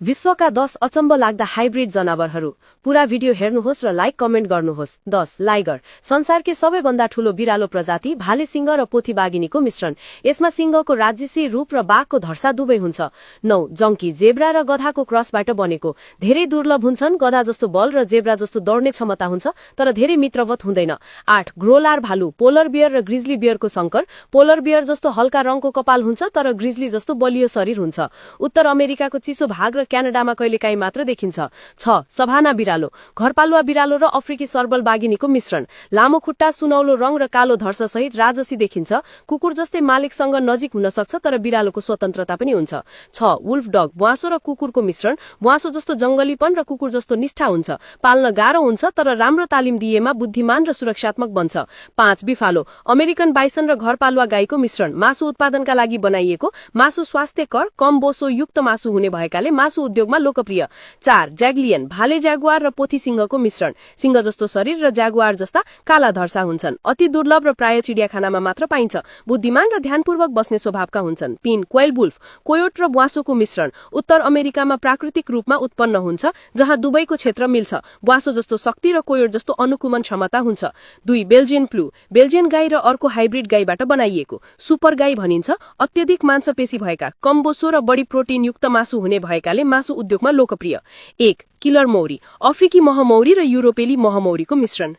विश्वका 10 अचम्म लाग्दा हाइब्रिड जनावरहरू। पूरा भिडियो हेर्नुहोस् र लाइक कमेन्ट गर्नुहोस्। 10 लाइगर, संसारकै सबैभन्दा ठूलो बिरालो प्रजाति, भाले सिंह र पोथी बाघिनीको मिश्रण। यसमा सिंहको राजसी रूप र बाघको धर्सा दुवै हुन्छ। 9 जंकी, जेब्रा र गधाको क्रसबाट बनेको, धेरै दुर्लभ हुन्छन्। गधा जस्तो बल र जेब्रा जस्तो दौड्ने क्षमता हुन्छ, तर धेरै मित्रवत हुँदैन। 8 ग्रोलार भालु, पोलर बियर र ग्रिजली बियरको संकर। पोलर बियर जस्तो हल्का रङको कपाल हुन्छ, तर ग्रिजली जस्तो बलियो शरीर हुन्छ। उत्तर अमेरिकाको चिसो भाग र क्यानाडामा कहिलेकाहीँ मात्र देखिन्छ। 6 सभाना बिरालो, घरपालुवा बिरालो र अफ्रिकी सर्बल बाघिनीको मिश्रण। लामो खुट्टा, सुनौलो रङ र कालो धर्सा सहित राजसी देखिन्छ। कुकुर जस्तै मालिकसँग नजिक हुन सक्छ, तर बिरालोको स्वतन्त्रता पनि हुन्छ। 6 वुल्फ डग, ब्वाँसो र कुकुरको मिश्रण। ब्वाँसो जस्तो जंगलीपन र कुकुर जस्तो निष्ठा हुन्छ। पाल्न गाह्रो हुन्छ, तर राम्रो तालिम दिएमा बुद्धिमान र सुरक्षात्मक बन्छ। 5 बिफालो, अमेरिकन बाइसन र घरपालुवा गाईको मिश्रण। मासु उत्पादनका लागि बनाइएको, मासु स्वास्थ्यकर, कम बोसो युक्त मासु हुने भएकाले मासु उद्योगमा लोकप्रिय। 4 ज्याग्लियन, भाले ज्यागुआर र पोथी सिंहको मिश्रण। सिंह जस्तो शरीर र ज्यागुआर जस्ता काला धर्सा हुन्छन्। अति दुर्लभ र प्राय चिडियाखानामा मात्र पाइन्छ। बुद्धिमान र ध्यानपूर्वक बस्ने स्वभावका हुन्छन्। 3 क्वेल वुल्फ, कोयोट र ब्वाँसोको मिश्रण। उत्तर अमेरिकामा प्राकृतिक रूपमा उत्पन्न हुन्छ, जहाँ दुवैको क्षेत्र मिल्छ। ब्वाँसो जस्तो शक्ति र कोयोट जस्तो अनुकुमन क्षमता हुन्छ। 2 बेल्जियन प्लू, बेल्जियन गाई र अर्को हाइब्रिड गाईबाट बनाइएको। सुपर गाई भनिन्छ। अत्यधिक मांसपेशी भएका, कम बोसो र बढी प्रोटिनयुक्त मासु हुने भएकाले मासु उद्योगमा लोकप्रिय। 1 किलर मौरी, अफ्रिकी महमौरी र युरोपेली महमौरीको मिश्रण।